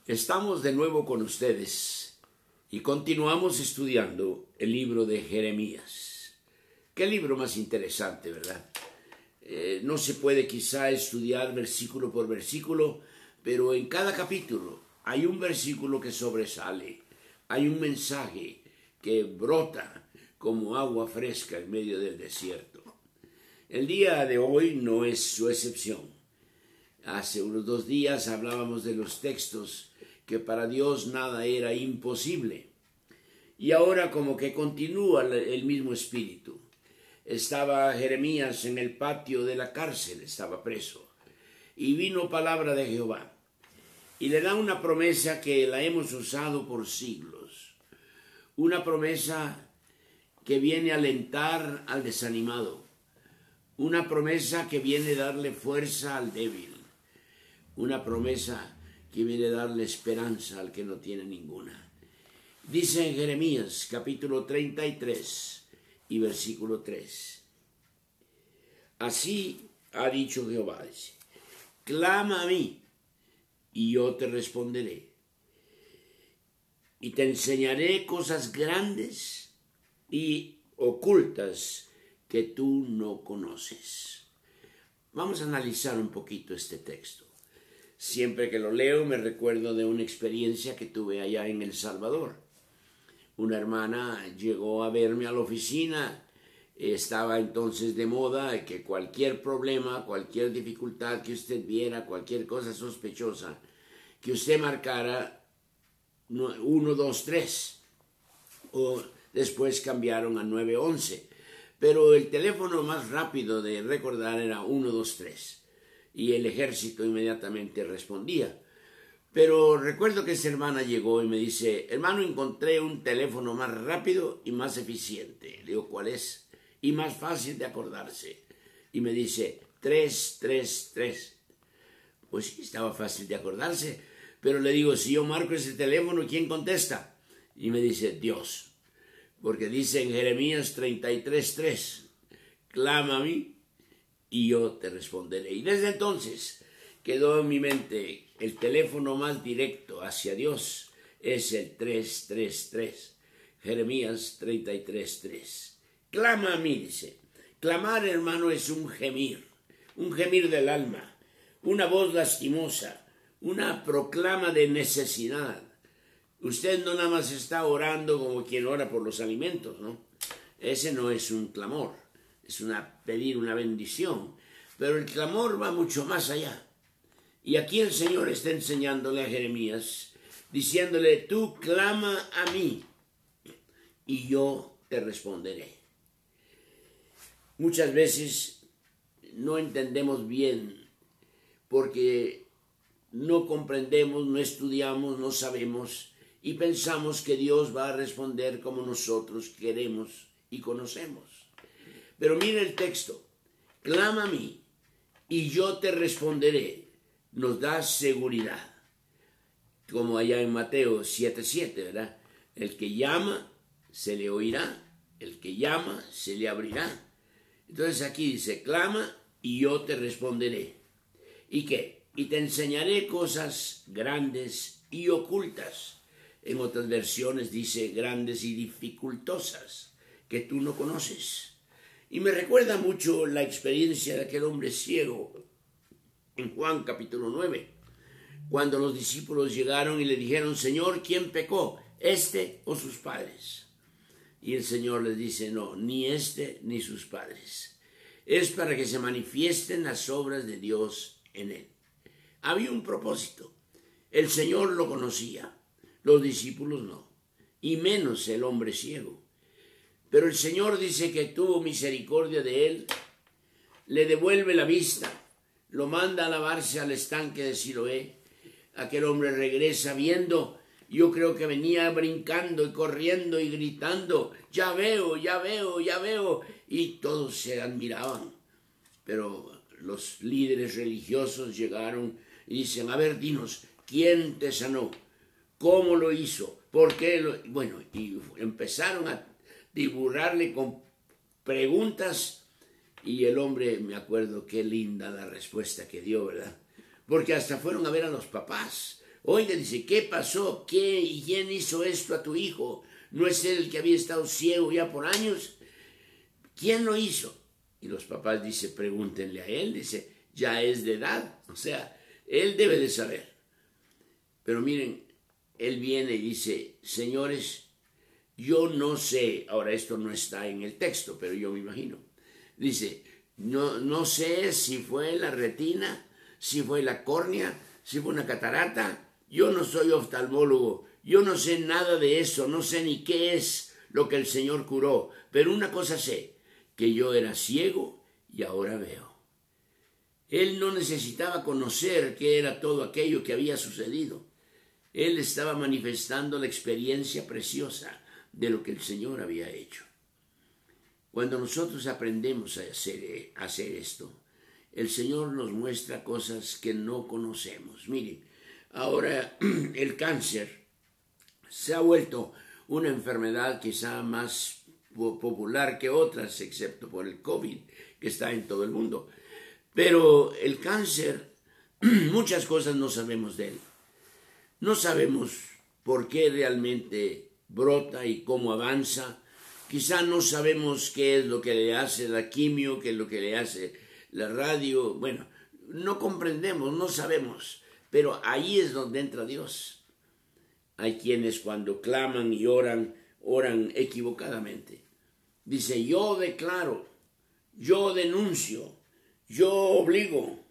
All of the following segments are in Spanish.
Estamos de nuevo con ustedes y continuamos estudiando el libro de Jeremías. Qué libro más interesante, ¿verdad? No se puede quizá estudiar versículo por versículo, pero en cada capítulo hay un versículo que sobresale, hay un mensaje que brota como agua fresca en medio del desierto. El día de hoy no es su excepción. Hace unos 2 días hablábamos de los textos que para Dios nada era imposible. Y ahora como que continúa el mismo espíritu. Estaba Jeremías en el patio de la cárcel, estaba preso. Y vino palabra de Jehová. Y le da una promesa que la hemos usado por siglos. Una promesa que viene a alentar al desanimado. Una promesa que viene a darle fuerza al débil. Una promesa que viene a darle esperanza al que no tiene ninguna. Dice en Jeremías capítulo 33 y versículo 3. Así ha dicho Jehová, dice, clama a mí y yo te responderé. Y te enseñaré cosas grandes y ocultas que tú no conoces. Vamos a analizar un poquito este texto. Siempre que lo leo me recuerdo de una experiencia que tuve allá en El Salvador. Una hermana llegó a verme a la oficina, estaba entonces de moda que cualquier problema, cualquier dificultad que usted viera, cualquier cosa sospechosa, que usted marcara 1, 2, 3, o después cambiaron a 911, pero el teléfono más rápido de recordar era 1, 2, 3. Y el ejército inmediatamente respondía. Pero recuerdo que esa hermana llegó y me dice, hermano, encontré un teléfono más rápido y más eficiente. Le digo, ¿cuál es? Y más fácil de acordarse. Y me dice, 333. Pues sí, estaba fácil de acordarse. Pero le digo, si yo marco ese teléfono, ¿quién contesta? Y me dice, Dios. Porque dice en Jeremías 33:3, clama a mí y yo te responderé. Y desde entonces quedó en mi mente el teléfono más directo hacia Dios es el 333, Jeremías 33:3. Clama a mí, dice. Clamar, hermano, es un gemir del alma, una voz lastimosa, una proclama de necesidad. Usted no nada más está orando como quien ora por los alimentos, ¿no? Ese no es un clamor. Es pedir una bendición, pero el clamor va mucho más allá. Y aquí el Señor está enseñándole a Jeremías, diciéndole, tú clama a mí y yo te responderé. Muchas veces no entendemos bien porque no comprendemos, no estudiamos, no sabemos y pensamos que Dios va a responder como nosotros queremos y conocemos. Pero mire el texto, clama a mí y yo te responderé, nos da seguridad. Como allá en Mateo 7:7, ¿verdad? El que llama, se le oirá, el que llama, se le abrirá. Entonces aquí dice, clama y yo te responderé. ¿Y qué? Y te enseñaré cosas grandes y ocultas. En otras versiones dice grandes y dificultosas que tú no conoces. Y me recuerda mucho la experiencia de aquel hombre ciego en Juan capítulo 9, cuando los discípulos llegaron y le dijeron, Señor, ¿quién pecó? ¿Este o sus padres? Y el Señor les dice, no, ni este ni sus padres. Es para que se manifiesten las obras de Dios en él. Había un propósito. El Señor lo conocía, los discípulos no, y menos el hombre ciego. Pero el Señor dice que tuvo misericordia de él, le devuelve la vista, lo manda a lavarse al estanque de Siloé. Aquel hombre regresa viendo, yo creo que venía brincando y corriendo y gritando, ya veo, ya veo, ya veo, y todos se admiraban. Pero los líderes religiosos llegaron y dicen, a ver, dinos, ¿quién te sanó? ¿Cómo lo hizo? ¿Por qué? Bueno, y empezaron a dibujarle con preguntas y el hombre, me acuerdo qué linda la respuesta que dio, ¿verdad? Porque hasta fueron a ver a los papás. Oiga, dice, ¿qué pasó? ¿Qué? ¿Y quién hizo esto a tu hijo? ¿No es él el que había estado ciego ya por años? ¿Quién lo hizo? Y los papás, dice, pregúntenle a él, dice, ya es de edad, o sea, él debe de saber. Pero miren, él viene y dice, señores, yo no sé, ahora esto no está en el texto, pero yo me imagino. Dice, no sé si fue la retina, si fue la córnea, si fue una catarata. Yo no soy oftalmólogo, yo no sé nada de eso, no sé ni qué es lo que el Señor curó. Pero una cosa sé, que yo era ciego y ahora veo. Él no necesitaba conocer qué era todo aquello que había sucedido. Él estaba manifestando la experiencia preciosa de lo que el Señor había hecho. Cuando nosotros aprendemos a hacer esto, el Señor nos muestra cosas que no conocemos. Miren, ahora el cáncer se ha vuelto una enfermedad quizá más popular que otras, excepto por el COVID, que está en todo el mundo. Pero el cáncer, muchas cosas no sabemos de él. No sabemos por qué realmente brota y cómo avanza. Quizá no sabemos qué es lo que le hace la quimio, qué es lo que le hace la radio. Bueno, no comprendemos, no sabemos. Pero ahí es donde entra Dios. Hay quienes cuando claman y oran equivocadamente. Dice, yo declaro, yo denuncio, yo obligo,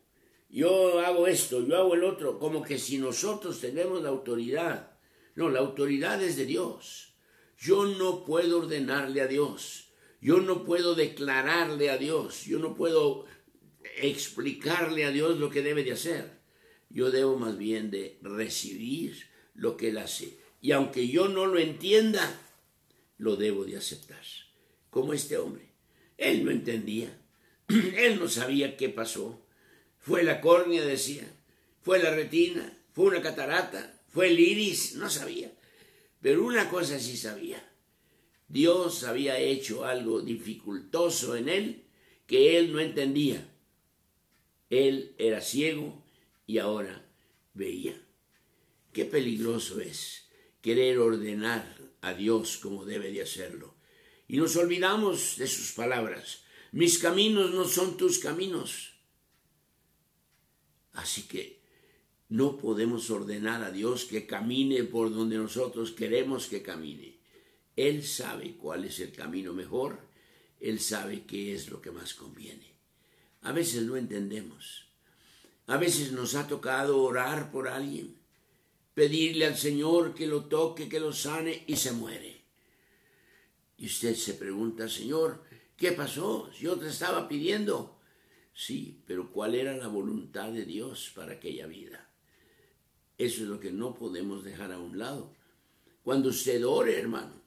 yo hago esto, yo hago el otro, como que si nosotros tenemos la autoridad. No, la autoridad es de Dios. Yo no puedo ordenarle a Dios, yo no puedo declararle a Dios, yo no puedo explicarle a Dios lo que debe de hacer. Yo debo más bien de recibir lo que Él hace. Y aunque yo no lo entienda, lo debo de aceptar. Como este hombre. Él no entendía. Él no sabía qué pasó. Fue la córnea, decía. Fue la retina. Fue una catarata. Fue el iris. No sabía. Pero una cosa sí sabía. Dios había hecho algo dificultoso en él que él no entendía. Él era ciego y ahora veía. Qué peligroso es querer ordenar a Dios como debe de hacerlo. Y nos olvidamos de sus palabras. Mis caminos no son tus caminos. Así que no podemos ordenar a Dios que camine por donde nosotros queremos que camine. Él sabe cuál es el camino mejor. Él sabe qué es lo que más conviene. A veces no entendemos. A veces nos ha tocado orar por alguien, pedirle al Señor que lo toque, que lo sane y se muere. Y usted se pregunta, Señor, ¿qué pasó? Yo te estaba pidiendo. Sí, pero ¿cuál era la voluntad de Dios para aquella vida? Eso es lo que no podemos dejar a un lado. Cuando usted ore, hermano,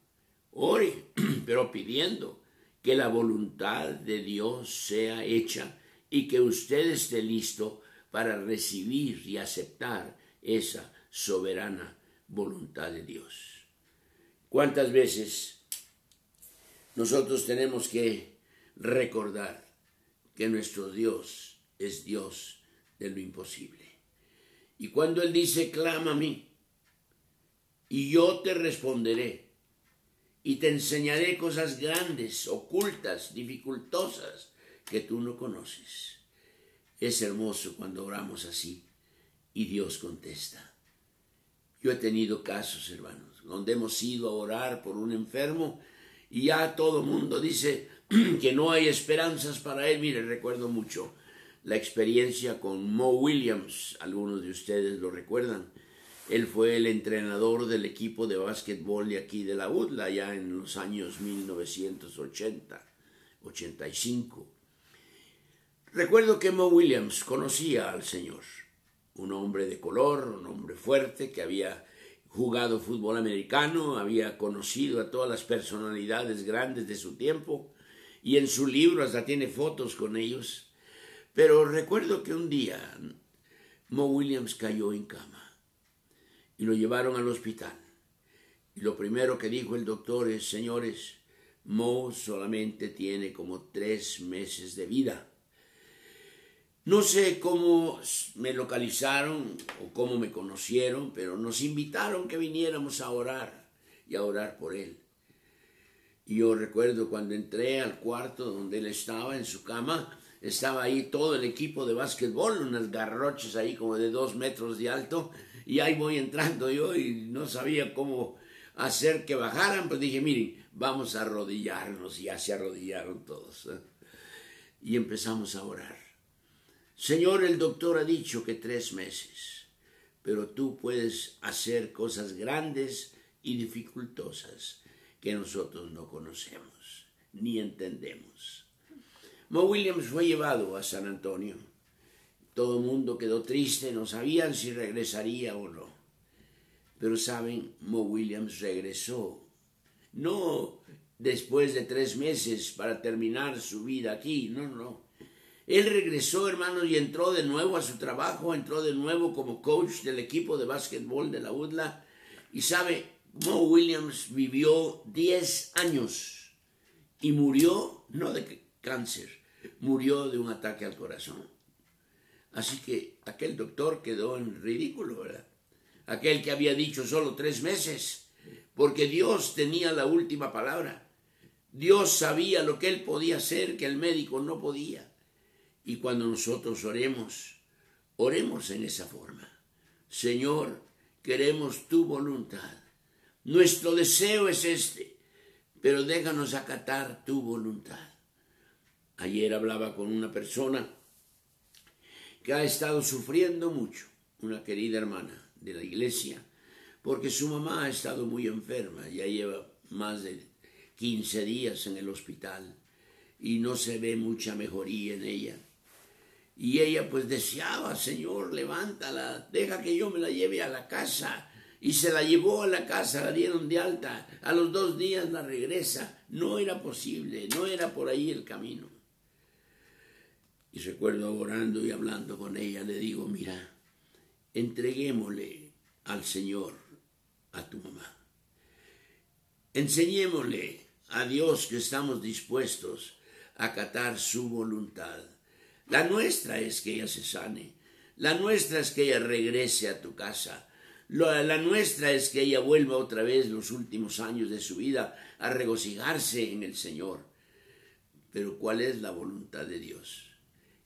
ore, pero pidiendo que la voluntad de Dios sea hecha y que usted esté listo para recibir y aceptar esa soberana voluntad de Dios. ¿Cuántas veces nosotros tenemos que recordar que nuestro Dios es Dios de lo imposible? Y cuando Él dice, clama a mí, y yo te responderé, y te enseñaré cosas grandes, ocultas, dificultosas, que tú no conoces. Es hermoso cuando oramos así, y Dios contesta. Yo he tenido casos, hermanos, donde hemos ido a orar por un enfermo, y ya todo el mundo dice que no hay esperanzas para él. Mire, recuerdo mucho la experiencia con Mo Williams, algunos de ustedes lo recuerdan. Él fue el entrenador del equipo de básquetbol de aquí de la UDLA, ya en los años 1980, 85. Recuerdo que Mo Williams conocía al Señor, un hombre de color, un hombre fuerte que había jugado fútbol americano, había conocido a todas las personalidades grandes de su tiempo y en su libro hasta tiene fotos con ellos. Pero recuerdo que un día Mo Williams cayó en cama y lo llevaron al hospital. Y lo primero que dijo el doctor es, señores, Mo solamente tiene como 3 meses de vida. No sé cómo me localizaron o cómo me conocieron, pero nos invitaron que viniéramos a orar y a orar por él. Y yo recuerdo cuando entré al cuarto donde él estaba en su cama, estaba ahí todo el equipo de básquetbol, unas garroches ahí como de 2 metros de alto, y ahí voy entrando yo y no sabía cómo hacer que bajaran, pues dije, miren, vamos a arrodillarnos, y ya se arrodillaron todos. Y empezamos a orar. Señor, el doctor ha dicho que 3 meses, pero tú puedes hacer cosas grandes y dificultosas que nosotros no conocemos ni entendemos. Mo Williams fue llevado a San Antonio. Todo el mundo quedó triste, no sabían si regresaría o no. Pero saben, Mo Williams regresó. No después de 3 meses para terminar su vida aquí, no. Él regresó, hermanos, y entró de nuevo a su trabajo, entró de nuevo como coach del equipo de básquetbol de la UDLA. Y sabe, Mo Williams vivió 10 años y murió, no de cáncer, murió de un ataque al corazón. Así que aquel doctor quedó en ridículo, ¿verdad? Aquel que había dicho solo 3 meses, porque Dios tenía la última palabra. Dios sabía lo que él podía hacer, que el médico no podía. Y cuando nosotros oremos en esa forma. Señor, queremos tu voluntad. Nuestro deseo es este, pero déjanos acatar tu voluntad. Ayer hablaba con una persona que ha estado sufriendo mucho, una querida hermana de la iglesia, porque su mamá ha estado muy enferma, ya lleva más de 15 días en el hospital y no se ve mucha mejoría en ella. Y ella pues deseaba, Señor, levántala, deja que yo me la lleve a la casa. Y se la llevó a la casa, la dieron de alta. A los 2 días la regresa. No era posible, no era por ahí el camino. Y recuerdo orando y hablando con ella, le digo, mira, entreguémosle al Señor a tu mamá. Enseñémosle a Dios que estamos dispuestos a acatar su voluntad. La nuestra es que ella se sane. La nuestra es que ella regrese a tu casa. La nuestra es que ella vuelva otra vez los últimos años de su vida a regocijarse en el Señor. Pero ¿cuál es la voluntad de Dios?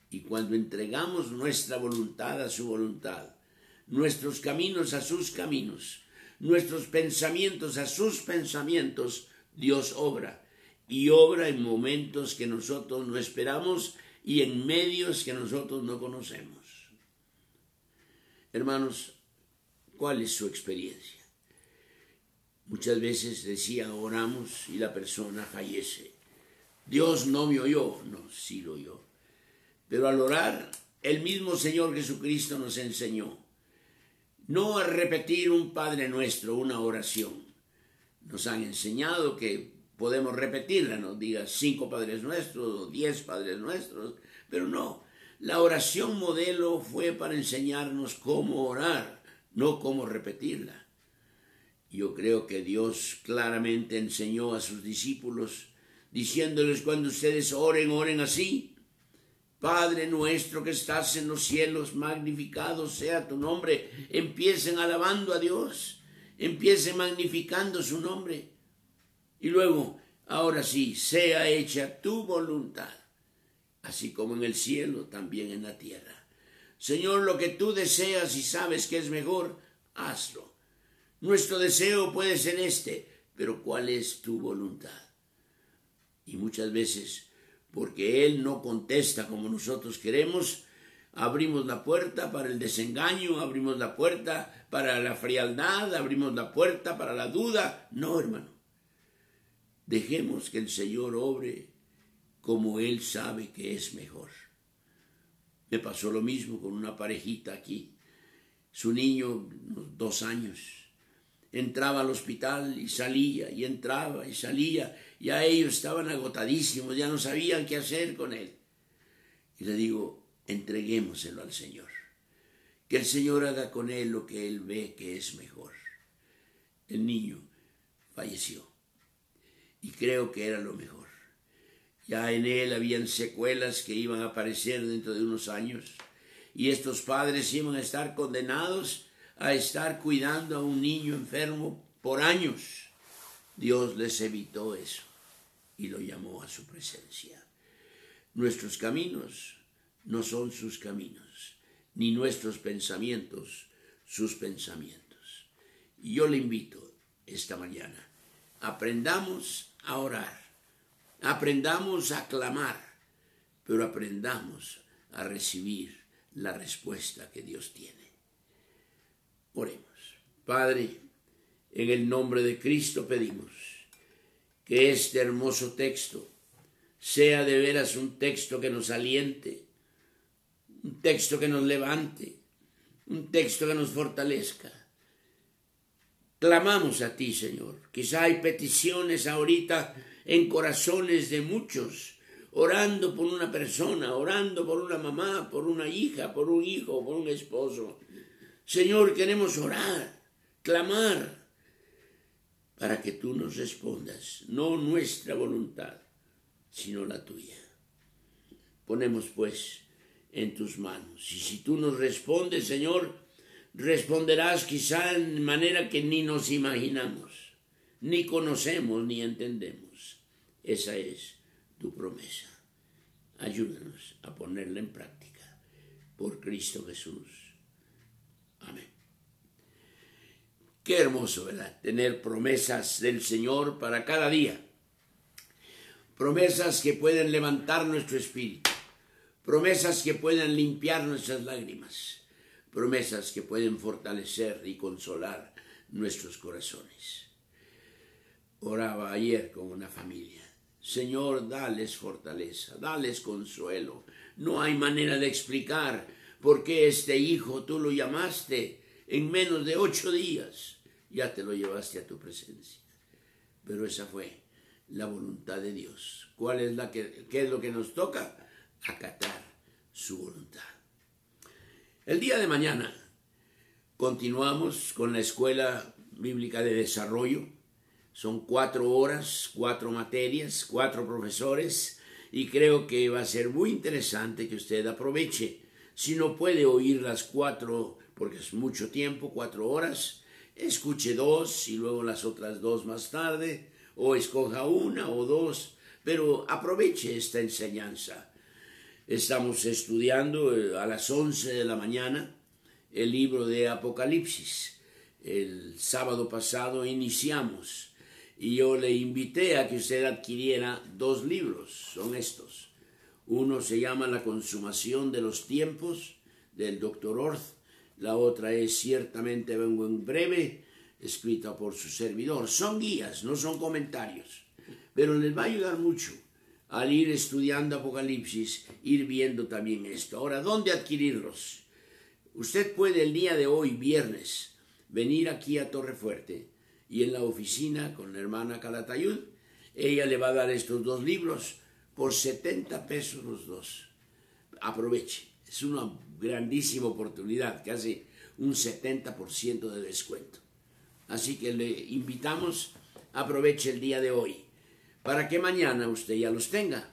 Y cuando entregamos nuestra voluntad a su voluntad, nuestros caminos a sus caminos, nuestros pensamientos a sus pensamientos, Dios obra. Y obra en momentos que nosotros no esperamos y en medios que nosotros no conocemos. Hermanos, ¿cuál es su experiencia? Muchas veces decía, oramos y la persona fallece. Dios no me oyó, no, sí lo oyó. Pero al orar, el mismo Señor Jesucristo nos enseñó no a repetir un Padre Nuestro, una oración. Nos han enseñado que podemos repetirla, nos diga 5 Padres Nuestros o 10 Padres Nuestros, pero no. La oración modelo fue para enseñarnos cómo orar, no cómo repetirla. Yo creo que Dios claramente enseñó a sus discípulos, diciéndoles cuando ustedes oren, oren así. Padre nuestro que estás en los cielos, magnificado sea tu nombre. Empiecen alabando a Dios, empiecen magnificando su nombre. Y luego, ahora sí, sea hecha tu voluntad, así como en el cielo, también en la tierra. Señor, lo que tú deseas y sabes que es mejor, hazlo. Nuestro deseo puede ser este, pero ¿cuál es tu voluntad? Y muchas veces, porque Él no contesta como nosotros queremos, abrimos la puerta para el desengaño, abrimos la puerta para la frialdad, abrimos la puerta para la duda. No, hermano. Dejemos que el Señor obre como Él sabe que es mejor. Me pasó lo mismo con una parejita aquí. Su niño, unos 2 años, entraba al hospital y salía, y entraba y salía. Ya ellos estaban agotadísimos, ya no sabían qué hacer con él. Y le digo, entreguémoselo al Señor. Que el Señor haga con él lo que él ve que es mejor. El niño falleció. Y creo que era lo mejor. Ya en él habían secuelas que iban a aparecer dentro de unos años. Y estos padres iban a estar condenados a estar cuidando a un niño enfermo por años. Dios les evitó eso y lo llamó a su presencia. Nuestros caminos no son sus caminos, ni nuestros pensamientos sus pensamientos. Y yo le invito esta mañana, aprendamos a orar, aprendamos a clamar, pero aprendamos a recibir la respuesta que Dios tiene. Oremos. Padre, en el nombre de Cristo pedimos que este hermoso texto sea de veras un texto que nos aliente, un texto que nos levante, un texto que nos fortalezca. Clamamos a ti, Señor. Quizá hay peticiones ahorita en corazones de muchos, orando por una persona, orando por una mamá, por una hija, por un hijo, por un esposo. Señor, queremos orar, clamar, para que tú nos respondas, no nuestra voluntad, sino la tuya. Ponemos pues en tus manos. Y si tú nos respondes, Señor, responderás quizá en manera que ni nos imaginamos, ni conocemos, ni entendemos. Esa es tu promesa. Ayúdanos a ponerla en práctica. Por Cristo Jesús. Amén. Qué hermoso, ¿verdad? Tener promesas del Señor para cada día. Promesas que pueden levantar nuestro espíritu. Promesas que pueden limpiar nuestras lágrimas. Promesas que pueden fortalecer y consolar nuestros corazones. Oraba ayer con una familia. Señor, dales fortaleza, dales consuelo. No hay manera de explicar por qué este hijo tú lo llamaste en menos de 8 días. Ya te lo llevaste a tu presencia. Pero esa fue la voluntad de Dios. ¿Qué es lo que nos toca? Acatar su voluntad. El día de mañana continuamos con la Escuela Bíblica de Desarrollo. Son 4 horas, 4 materias, 4 profesores, y creo que va a ser muy interesante que usted aproveche. Si no puede oír las 4, porque es mucho tiempo, 4 horas, escuche 2 y luego las otras 2 más tarde, o escoja 1 o 2, pero aproveche esta enseñanza. Estamos estudiando a las 11 de la mañana el libro de Apocalipsis. El sábado pasado iniciamos y yo le invité a que usted adquiriera 2 libros, son estos. Uno se llama La consumación de los tiempos, del Dr. Orth. La otra es Ciertamente vengo en breve, escrita por su servidor. Son guías, no son comentarios, pero les va a ayudar mucho al ir estudiando Apocalipsis, ir viendo también esto. Ahora, ¿dónde adquirirlos? Usted puede el día de hoy, viernes, venir aquí a Torrefuerte y en la oficina con la hermana Calatayud, ella le va a dar estos 2 libros por 70 pesos los 2. Aproveche, es una grandísima oportunidad, casi un 70% de descuento. Así que le invitamos, aproveche el día de hoy, para que mañana usted ya los tenga.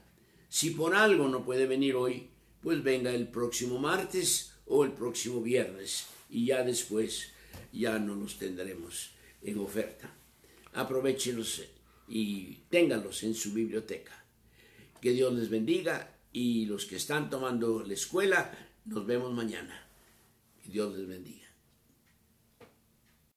Si por algo no puede venir hoy, pues venga el próximo martes o el próximo viernes y ya después ya no los tendremos en oferta. Aprovéchelos y ténganlos en su biblioteca. Que Dios les bendiga, y los que están tomando la escuela, nos vemos mañana. Que Dios les bendiga.